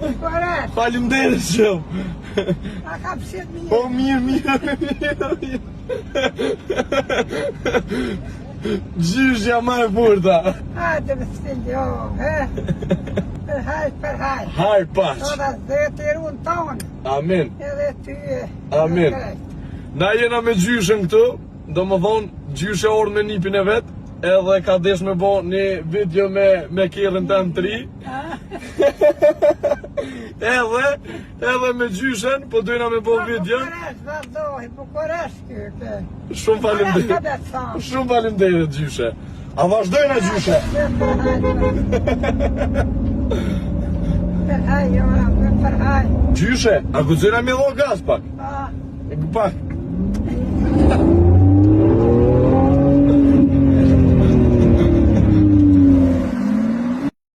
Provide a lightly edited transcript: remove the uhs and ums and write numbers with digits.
Bukaresht. Faleminderit shumë. A ka pëshet mirë. Po mirë. Gjyshja ma e furta. Hajde me sfiljon, Përhaj. Haj paç. Sota zëti runë tonë. Amin. Edhe ty. Amin. Na jena me gjyshën këtu, do më thonë gjyshe orë me nipin e vetë, edhe ka desh me bo një video me kerën të në tri. Edhe me gjyshen, po dojna me bo video. Bukaresht, vazdohi, Bukaresht kyke. Shumë faleminderit. Shumë faleminderit gjyshe. A vazhdojna gjyshe? Përhaj, jora, përhaj. Gjyshe, a guxojna me dho gaz pak? Pa. Pak.